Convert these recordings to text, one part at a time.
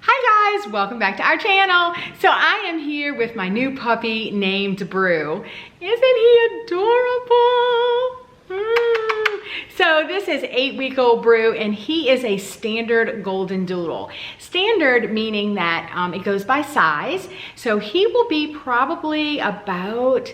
Hi guys, welcome back to our channel. So I am here with my new puppy named Brew. Isn't he adorable? So this is 8-week-old Brew, and he is a standard Goldendoodle. Standard meaning that it goes by size. So he will be probably about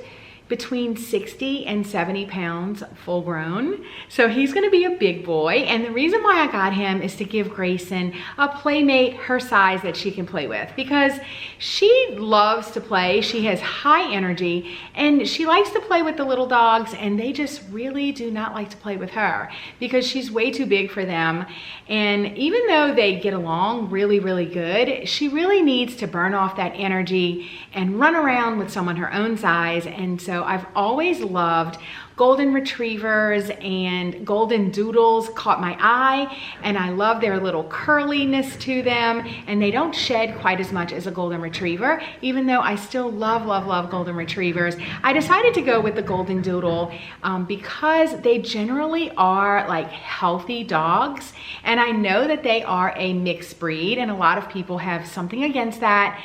between 60 and 70 pounds full grown. So he's gonna be a big boy. And the reason why I got him is to give Grayson a playmate her size that she can play with, because she loves to play. She has high energy and she likes to play with the little dogs, and they just really do not like to play with her because she's way too big for them. And even though they get along really, really good, she really needs to burn off that energy and run around with someone her own size. And so I've always loved golden retrievers, and Goldendoodles caught my eye, and I love their little curliness to them, and they don't shed quite as much as a golden retriever, even though I still love, love, love golden retrievers. I decided to go with the Goldendoodle because they generally are like healthy dogs, and I know that they are a mixed breed, and a lot of people have something against that.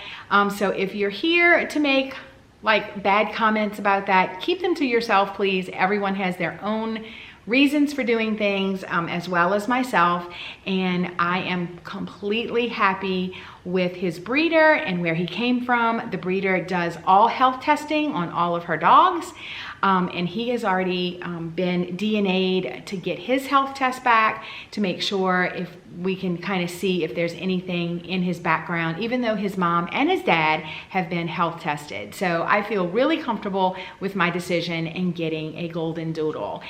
So if you're here to make like bad comments about that, keep them to yourself, please. Everyone has their own reasons for doing things, as well as myself, and I am completely happy with his breeder and where he came from. The breeder does all health testing on all of her dogs, and he has already been DNA'd to get his health test back to make sure if we can kind of see if there's anything in his background, even though his mom and his dad have been health tested. So I feel really comfortable with my decision in getting a Goldendoodle.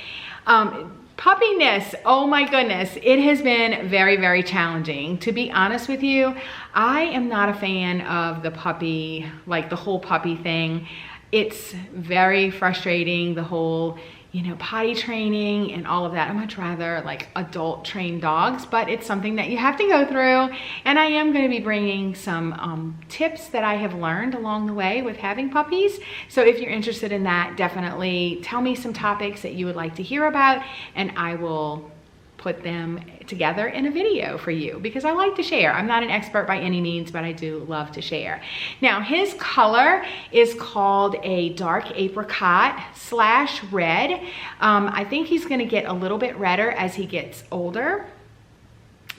Puppiness, oh my goodness, it has been very, very challenging. To be honest with you, I am not a fan of the puppy, like the whole puppy thing. It's very frustrating, the whole, you know, potty training and all of that. I much rather like adult trained dogs, but it's something that you have to go through. And I am going to be bringing some tips that I have learned along the way with having puppies. So if you're interested in that, definitely tell me some topics that you would like to hear about, and I will put them together in a video for you, because I like to share. I'm not an expert by any means, but I do love to share. Now, his color is called a dark apricot / red. I think he's gonna get a little bit redder as he gets older,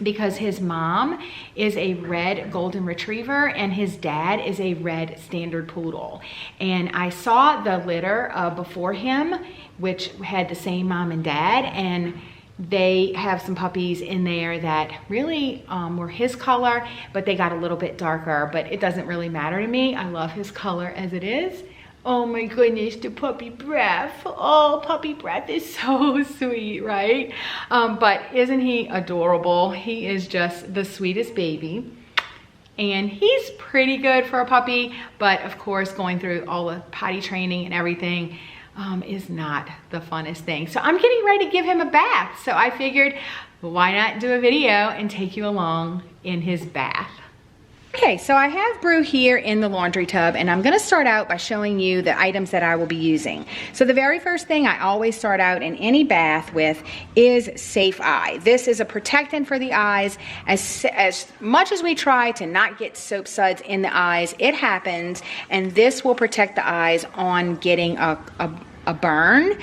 because his mom is a red golden retriever and his dad is a red standard poodle. And I saw the litter before him, which had the same mom and dad, and they have some puppies in there that really were his color, but they got a little bit darker, but it doesn't really matter to me. I love his color as it is. Oh my goodness, the puppy breath. Oh, puppy breath is so sweet, right? But isn't he adorable? He is just the sweetest baby. And he's pretty good for a puppy, but of course, going through all the potty training and everything is not the funnest thing. So I'm getting ready to give him a bath. So I figured, why not do a video and take you along in his bath. Okay, so I have Brew here in the laundry tub, and I'm gonna start out by showing you the items that I will be using. So the very first thing I always start out in any bath with is Safe Eye. This is a protectant for the eyes. As much as we try to not get soap suds in the eyes, it happens, and this will protect the eyes on getting a burn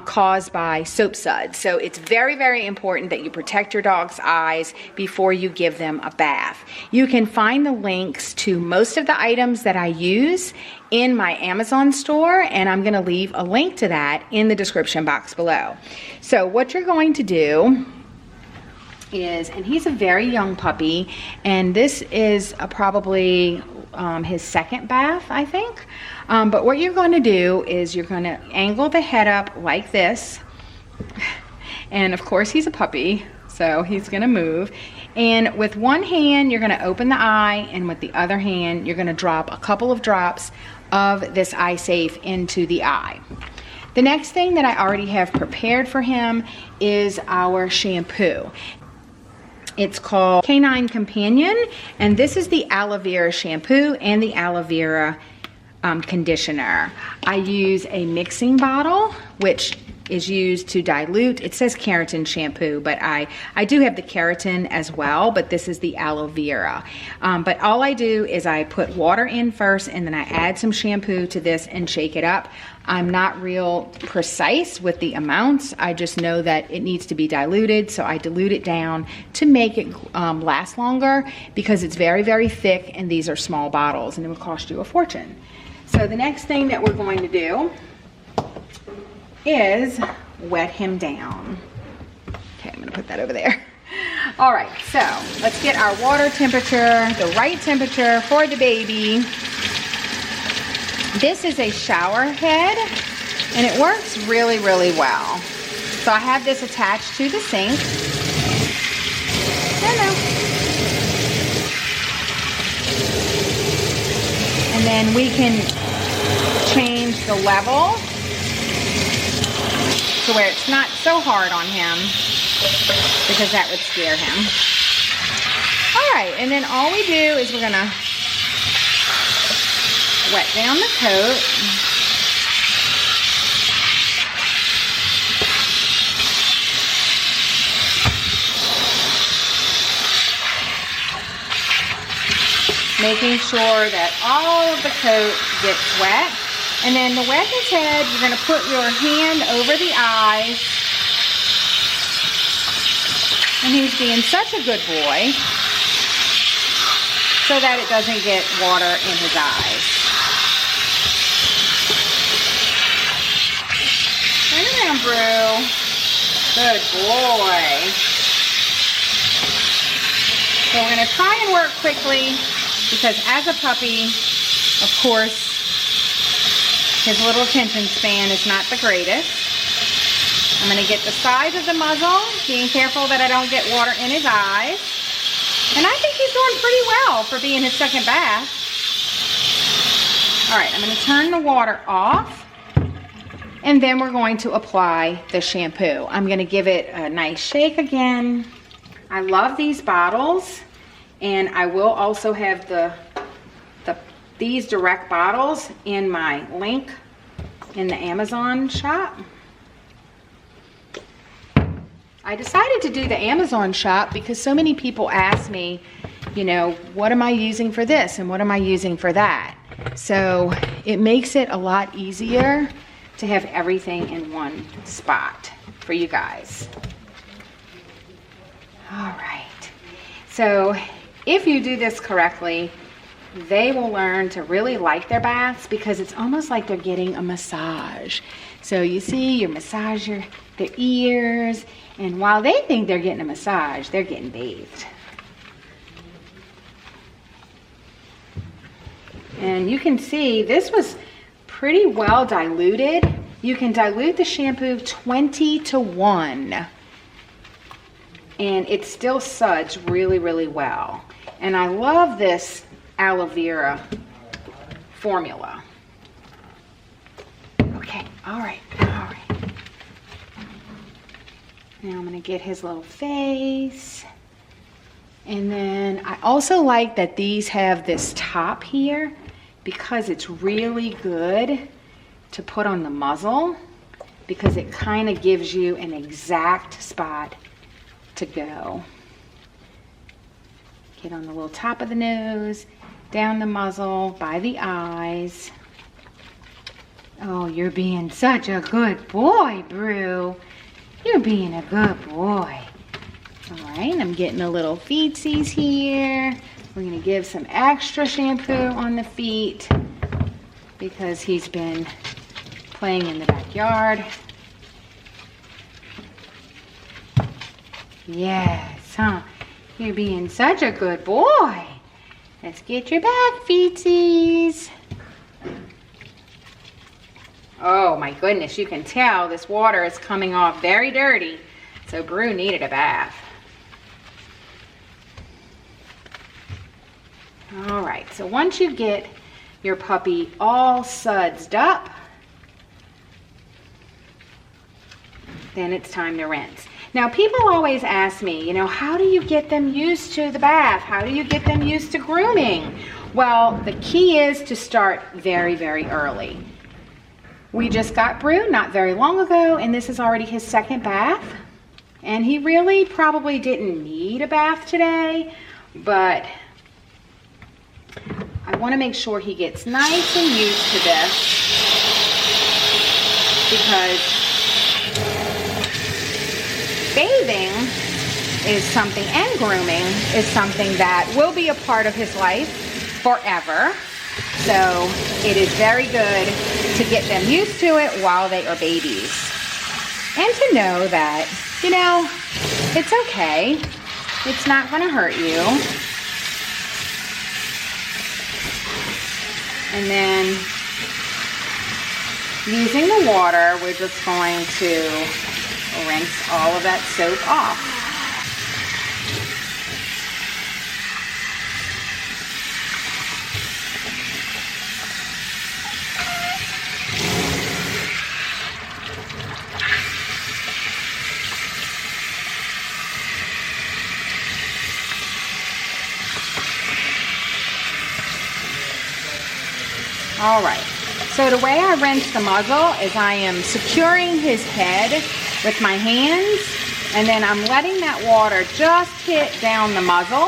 caused by soap suds. So it's very, very important that you protect your dog's eyes before you give them a bath. You can find the links to most of the items that I use in my Amazon store, and I'm going to leave a link to that in the description box below. So what you're going to do is, and he's a very young puppy, and this is probably his second bath, I think. But what you're going to do is you're going to angle the head up like this. And of course he's a puppy, so he's going to move. And with one hand, you're going to open the eye, and with the other hand, you're going to drop a couple of drops of this Eye Safe into the eye. The next thing that I already have prepared for him is our shampoo. It's called Canine Companion, and this is the aloe vera shampoo and the aloe vera conditioner. I use a mixing bottle, which is used to dilute. It says keratin shampoo, but I do have the keratin as well, but this is the aloe vera. But all I do is I put water in first, and then I add some shampoo to this and shake it up. I'm not real precise with the amounts. I just know that it needs to be diluted, so I dilute it down to make it last longer, because it's very, very thick, and these are small bottles, and it would cost you a fortune. So the next thing that we're going to do is wet him down. Okay, I'm gonna put that over there. All right, so let's get our water temperature, the right temperature for the baby. This is a shower head, and it works really, really well. So I have this attached to the sink. Hello. And then we can change the level to where it's not so hard on him, because that would scare him. All right, and then all we do is we're gonna wet down the coat. Making sure that all of the coat gets wet. And then to wet his head, you're gonna put your hand over the eyes. And he's being such a good boy, so that it doesn't get water in his eyes. Turn around, Brew. Good boy. So we're gonna try and work quickly, because as a puppy, of course, his little attention span is not the greatest. I'm gonna get the size of the muzzle, being careful that I don't get water in his eyes. And I think he's doing pretty well for being his second bath. All right, I'm gonna turn the water off, and then we're going to apply the shampoo. I'm gonna give it a nice shake again. I love these bottles, and I will also have these direct bottles in my link in the Amazon shop. I decided to do the Amazon shop because so many people ask me, you know, what am I using for this and what am I using for that? So it makes it a lot easier to have everything in one spot for you guys. All right, so if you do this correctly, they will learn to really like their baths, because it's almost like they're getting a massage. So you see, you massage their ears, and while they think they're getting a massage, they're getting bathed. And you can see this was pretty well diluted. You can dilute the shampoo 20 to 1. And it still suds really, really well. And I love this aloe vera formula. Okay, all right. Now I'm gonna get his little face. And then I also like that these have this top here, because it's really good to put on the muzzle, because it kind of gives you an exact spot to go. Get on the little top of the nose, down the muzzle, by the eyes. Oh, you're being such a good boy, Brew. You're being a good boy. All right, I'm getting the little feetsies here. We're gonna give some extra shampoo on the feet, because he's been playing in the backyard. Yes, huh? You're being such a good boy. Let's get your back feetsies. Oh my goodness, you can tell this water is coming off very dirty. So Brew needed a bath. All right, so once you get your puppy all sudsed up, then it's time to rinse. Now, people always ask me, you know, how do you get them used to the bath? How do you get them used to grooming? Well, the key is to start very, very early. We just got Brew not very long ago, and this is already his second bath. And he really probably didn't need a bath today, but I want to make sure he gets nice and used to this, because bathing is something, and grooming is something that will be a part of his life forever. So it is very good to get them used to it while they are babies. And to know that, you know, it's okay. It's not going to hurt you. And then using the water, we're just going to rinse all of that soap off. All right, so the way I rinse the muzzle is I am securing his head with my hands, and then I'm letting that water just hit down the muzzle.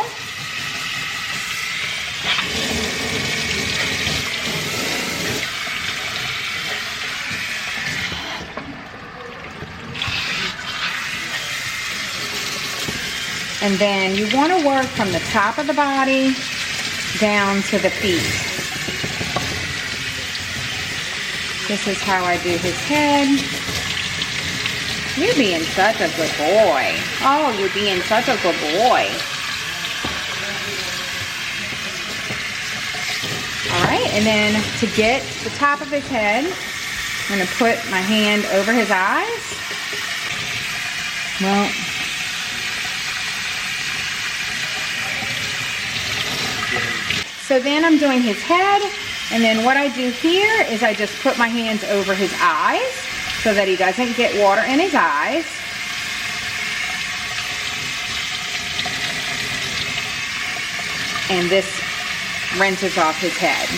And then you want to work from the top of the body down to the feet. This is how I do his head. You're being such a good boy. Oh, you're being such a good boy. All right, and then to get the top of his head, I'm going to put my hand over his eyes. Well, so then I'm doing his head. And then what I do here is I just put my hands over his eyes so that he doesn't get water in his eyes. And this rinses off his head.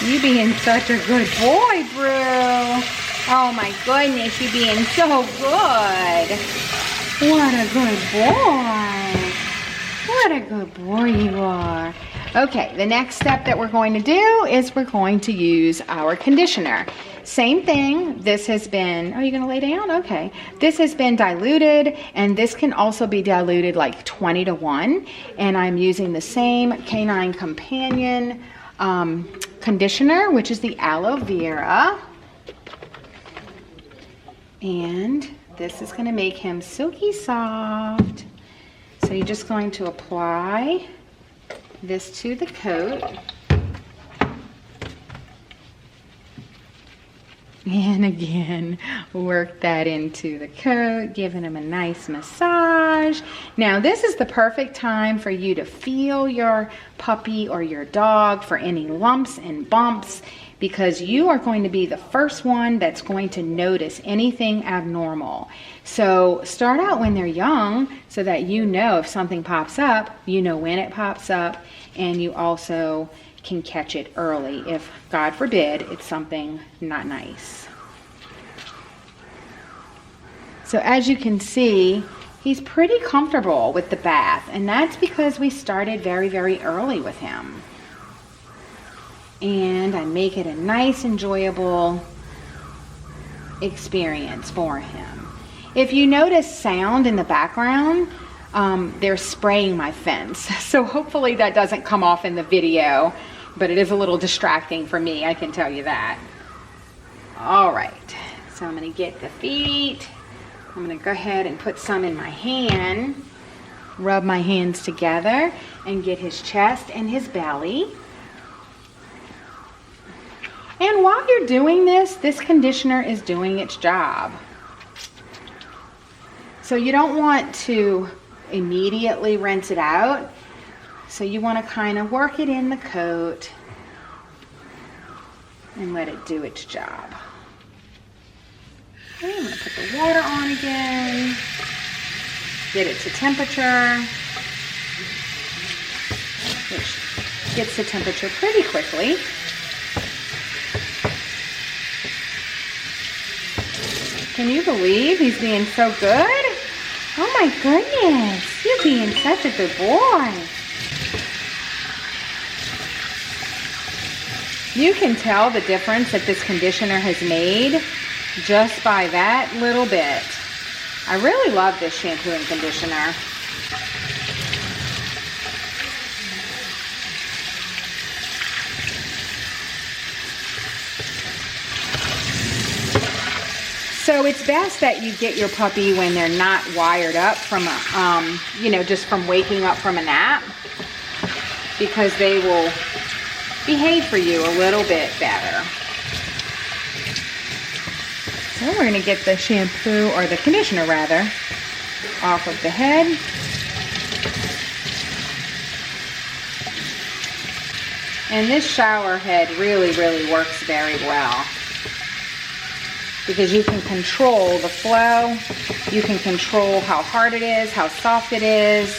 You being such a good boy, Brew. Oh my goodness, you being so good. What a good boy. What a good boy you are. Okay, the next step that we're going to do is we're going to use our conditioner. Same thing, this has been, are you going to lay down? Okay. This has been diluted, and this can also be diluted like 20-to-1. And I'm using the same Canine Companion conditioner, which is the aloe vera. And this is going to make him silky soft. So you're just going to apply this to the coat. And again, work that into the coat, giving him a nice massage. Now, this is the perfect time for you to feel your puppy or your dog for any lumps and bumps, because you are going to be the first one that's going to notice anything abnormal. So start out when they're young so that you know if something pops up, you know when it pops up, and you also can catch it early if, God forbid, it's something not nice. So as you can see, he's pretty comfortable with the bath, and that's because we started very, very early with him. And I make it a nice, enjoyable experience for him. If you notice sound in the background, they're spraying my fence. So hopefully that doesn't come off in the video, but it is a little distracting for me, I can tell you that. All right, so I'm gonna get the feet. I'm gonna go ahead and put some in my hand, rub my hands together, and get his chest and his belly. And while you're doing this, this conditioner is doing its job. So you don't want to immediately rinse it out. So you want to kind of work it in the coat and let it do its job. Okay, I'm going to put the water on again. Get it to temperature, which gets to temperature pretty quickly. Can you believe he's being so good? Oh my goodness, you're being such a good boy. You can tell the difference that this conditioner has made just by that little bit. I really love this shampoo and conditioner. So it's best that you get your puppy when they're not wired up from a, you know, just from waking up from a nap, because they will behave for you a little bit better. So we're going to get the shampoo, or the conditioner rather, off of the head. And this shower head really, really works very well, because you can control the flow, you can control how hard it is, how soft it is,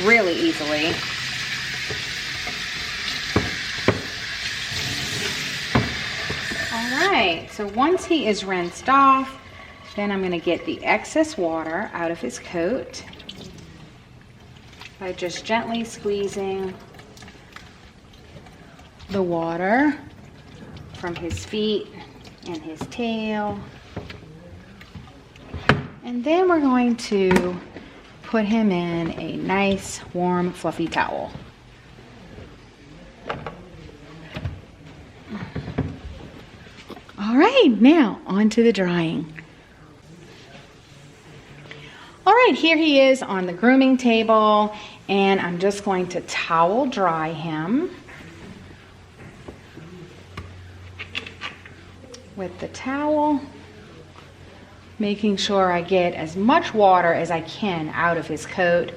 really easily. Alright, so once he is rinsed off, then I'm going to get the excess water out of his coat by just gently squeezing the water from his feet and his tail. And then we're going to put him in a nice, warm, fluffy towel. All right, now on to the drying. All right, here he is on the grooming table, and I'm just going to towel dry him with the towel, making sure I get as much water as I can out of his coat.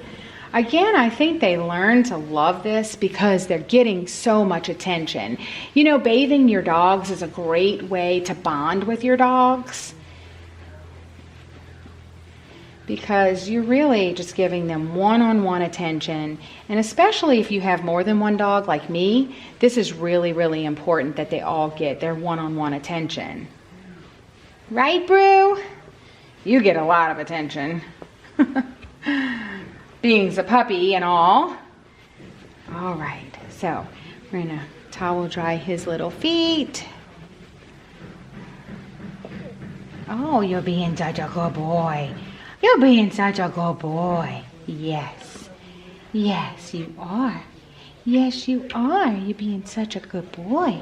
Again, I think they learn to love this because they're getting so much attention. You know, bathing your dogs is a great way to bond with your dogs, because you're really just giving them one-on-one attention. And especially if you have more than one dog like me, this is really, really important that they all get their one-on-one attention. Right, Brew? You get a lot of attention. Being a puppy and all. All right, so we're gonna towel dry his little feet. Oh, you're being such a good boy. You're being such a good boy. Yes. Yes, you are. Yes, you are. You're being such a good boy.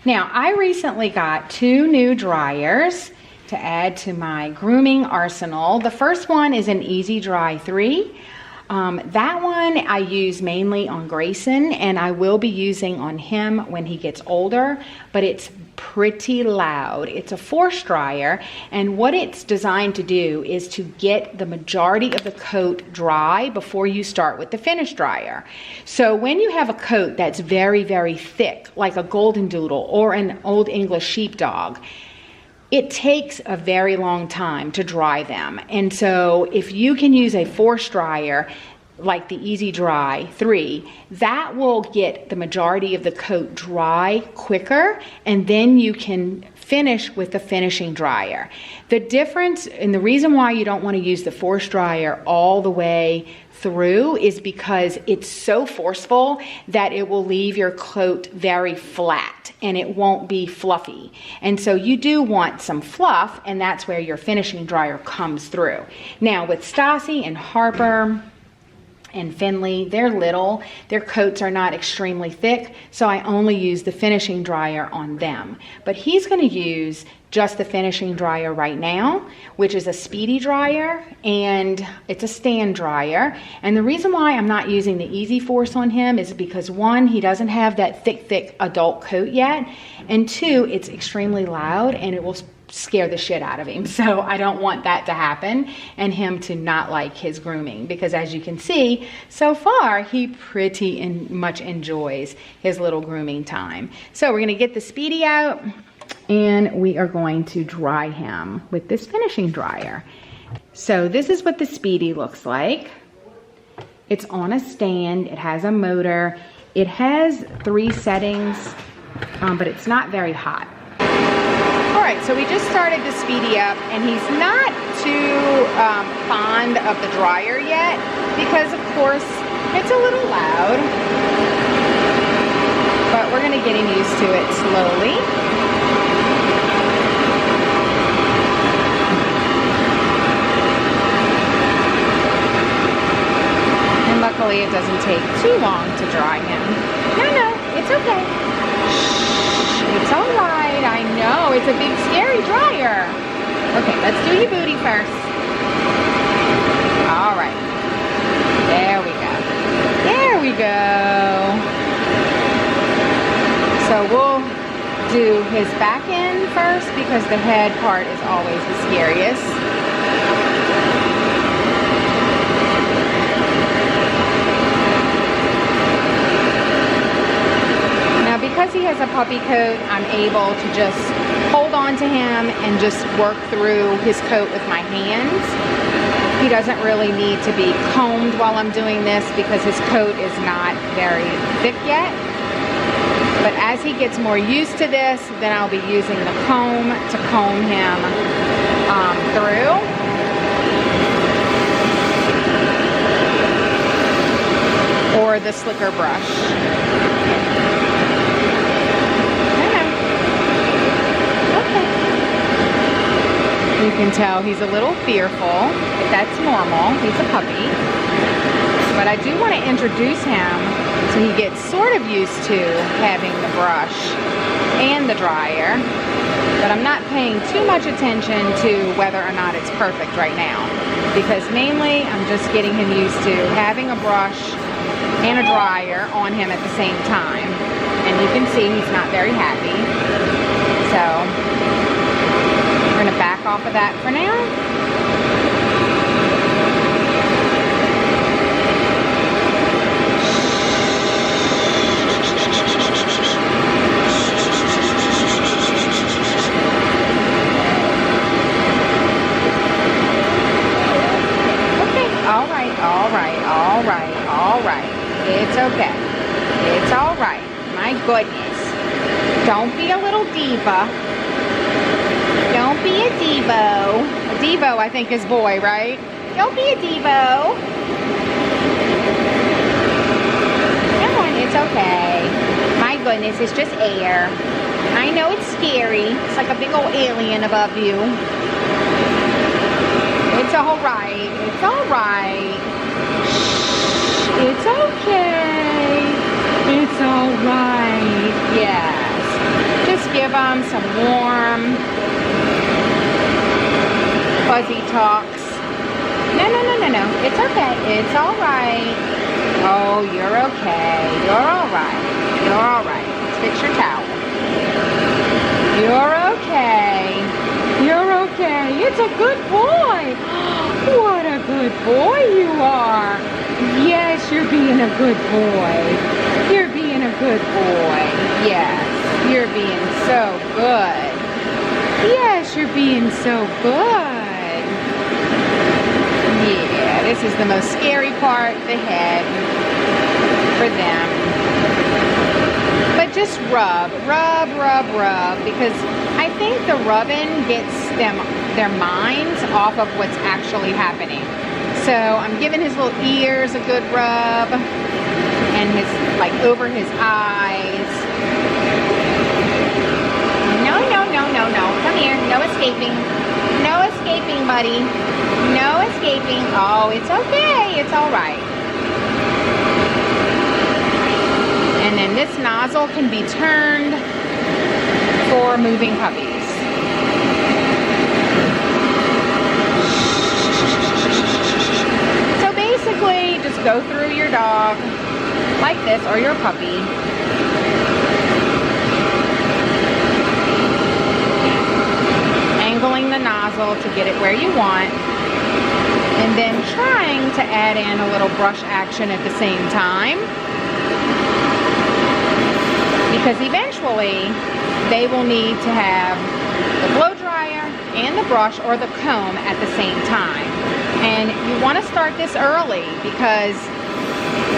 Now, I recently got 2 new dryers to add to my grooming arsenal. The first one is an Easy Dry 3. That one I use mainly on Grayson, and I will be using on him when he gets older, but it's pretty loud. It's a force dryer, and what it's designed to do is to get the majority of the coat dry before you start with the finish dryer. So when you have a coat that's very, very thick, like a Goldendoodle or an Old English Sheepdog, it takes a very long time to dry them. And so if you can use a force dryer like the Easy Dry 3, that will get the majority of the coat dry quicker, and then you can finish with the finishing dryer. The difference, and the reason why you don't want to use the force dryer all the way through, is because it's so forceful that it will leave your coat very flat and it won't be fluffy. And so you do want some fluff, and that's where your finishing dryer comes through. Now with Stassi and Harper and Finley, they're little, their coats are not extremely thick, so I only use the finishing dryer on them. But he's going to use just the finishing dryer right now, which is a speedy dryer, and it's a stand dryer. And the reason why I'm not using the Easy Force on him is because 1, he doesn't have that thick adult coat yet, and 2, it's extremely loud and it will scare the shit out of him. So I don't want that to happen and him to not like his grooming, because as you can see, so far he pretty much enjoys his little grooming time. So we're gonna get the Speedy out and we are going to dry him with this finishing dryer. So this is what the Speedy looks like. It's on a stand, it has a motor, it has 3 settings but it's not very hot. All right, so we just started the Speedy up, and he's not too fond of the dryer yet because, of course, it's a little loud. But we're gonna get him used to it slowly. And luckily it doesn't take too long to dry him. No, it's okay. Shh, it's all right, I know, it's a big scary dryer. Okay, let's do your booty first. All right, there we go. There we go. So we'll do his back end first because the head part is always the scariest. Now because he has a puppy coat, I'm able to just hold on to him and just work through his coat with my hands. He doesn't really need to be combed while I'm doing this because his coat is not very thick yet. But as he gets more used to this, then I'll be using the comb to comb him through. Or the slicker brush. Okay. You can tell he's a little fearful, but that's normal. He's a puppy. But I do want to introduce him so he gets sort of used to having the brush and the dryer. But I'm not paying too much attention to whether or not it's perfect right now. Because mainly I'm just getting him used to having a brush and a dryer on him at the same time. And you can see he's not very happy. So we're going to back off of that for now. All right. It's okay. It's all right. My goodness. Don't be a little diva. Don't be a Devo. A Devo, I think, is boy, right? Don't be a Devo. Come on, it's okay. My goodness, it's just air. I know it's scary. It's like a big old alien above you. It's all right. It's all right. It's okay. It's all right. Yes. Just give them some warm, fuzzy talks. No. It's okay. It's all right. Oh, you're okay. You're all right. You're all right. Let's fix your towel. You're okay. You're okay. It's a good boy. What a good boy you are. Yes, you're being a good boy. You're being a good boy. Yes, you're being so good. Yes, you're being so good. Yeah, this is the most scary part, the head, for them. But just rub, because I think the rubbing gets their minds off of what's actually happening. So I'm giving his little ears a good rub and his, like, over his eyes. No. Come here. No escaping. No escaping, buddy. No escaping. Oh, it's okay. It's all right. And then this nozzle can be turned for moving puppies. Basically, just go through your dog like this, or your puppy. Angling the nozzle to get it where you want. And then trying to add in a little brush action at the same time. Because eventually, they will need to have the blow dryer and the brush or the comb at the same time. And you want to start this early because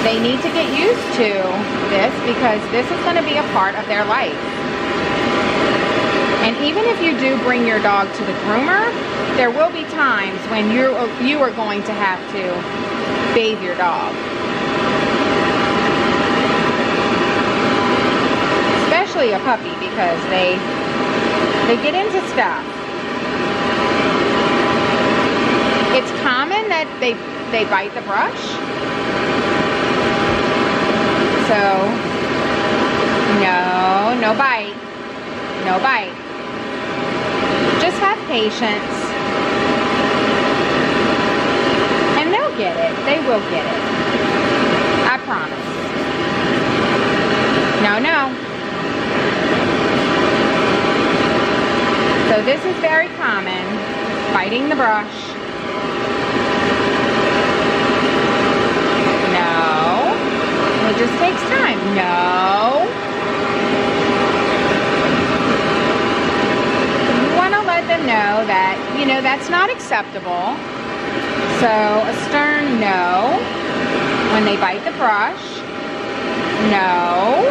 they need to get used to this, because this is going to be a part of their life. And even if you do bring your dog to the groomer, there will be times when you are going to have to bathe your dog. Especially a puppy, because they get into stuff. It's common that they bite the brush. So, no bite. No bite. Just have patience. And they'll get it. They will get it. I promise. No. So this is very common, biting the brush. No. It just takes time. No. You want to let them know that, that's not acceptable. So a stern no when they bite the brush. No.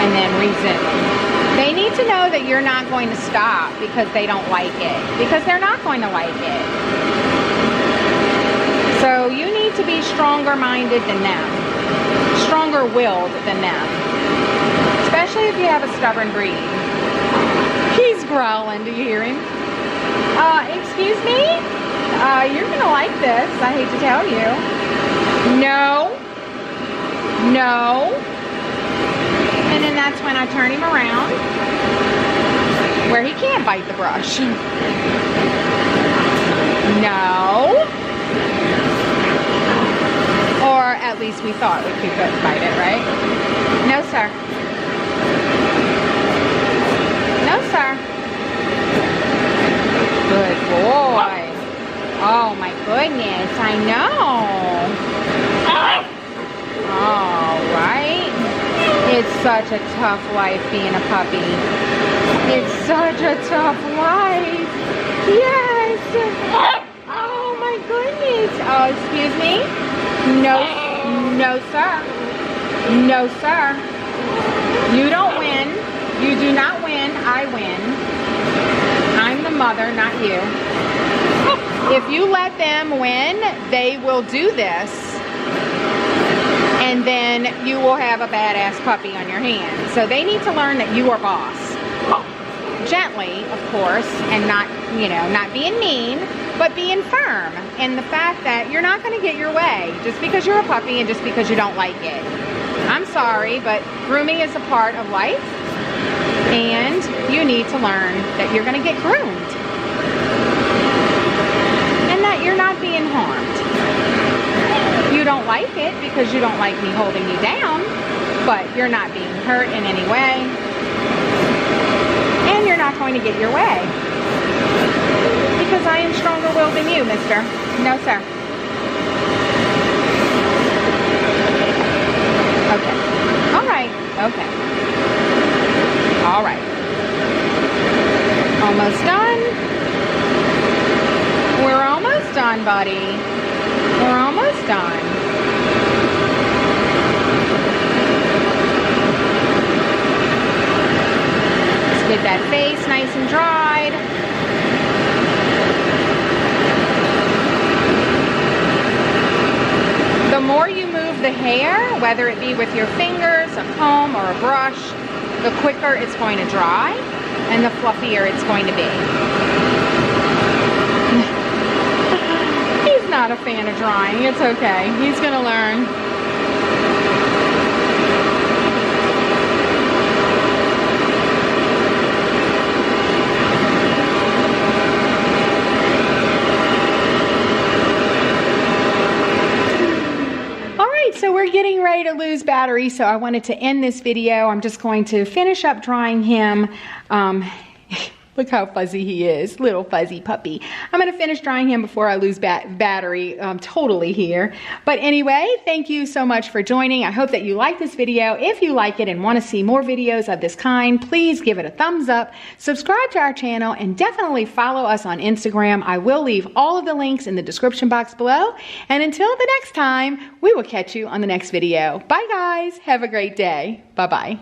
And then resume. They need to know that you're not going to stop because they don't like it. Because they're not going to like it. So you need to be stronger minded than them. Stronger willed than them. Especially if you have a stubborn breed. He's growling. Do you hear him? Excuse me? You're going to like this. I hate to tell you. No. And then that's when I turn him around where he can't bite the brush. No. Or at least we thought we could bite it, right? No, sir. No, sir. Good boy. Oh my goodness, I know. All right. It's such a tough life being a puppy. It's such a tough life. Yes. Oh my goodness. Oh, excuse me. No, sir. No, sir. You don't win. You do not win. I win. I'm the mother, not you. If you let them win, they will do this. And then you will have a badass puppy on your hands. So they need to learn that you are boss. Gently, of course, and not being mean, but being firm. And the fact that you're not going to get your way just because you're a puppy and just because you don't like it. I'm sorry, but grooming is a part of life. And you need to learn that you're going to get groomed. And that you're not being harmed. You don't like it because you don't like me holding you down, but you're not being hurt in any way. And you're not going to get your way. Because I am stronger willed than you, mister. No, sir. Okay. All right. Okay. All right. Almost done. We're almost done, buddy. We're almost done. Let's get that face nice and dried. The more you move the hair, whether it be with your fingers, a comb, or a brush, the quicker it's going to dry and the fluffier it's going to be. He's not a fan of drying. It's okay. He's going to learn. So we're getting ready to lose battery, so I wanted to end this video. I'm just going to finish up drying him. Look how fuzzy he is, little fuzzy puppy. I'm going to finish drying him before I lose battery totally here. But anyway, thank you so much for joining. I hope that you like this video. If you like it and want to see more videos of this kind, please give it a thumbs up, subscribe to our channel, and definitely follow us on Instagram. I will leave all of the links in the description box below. And until the next time, we will catch you on the next video. Bye guys. Have a great day. Bye-bye.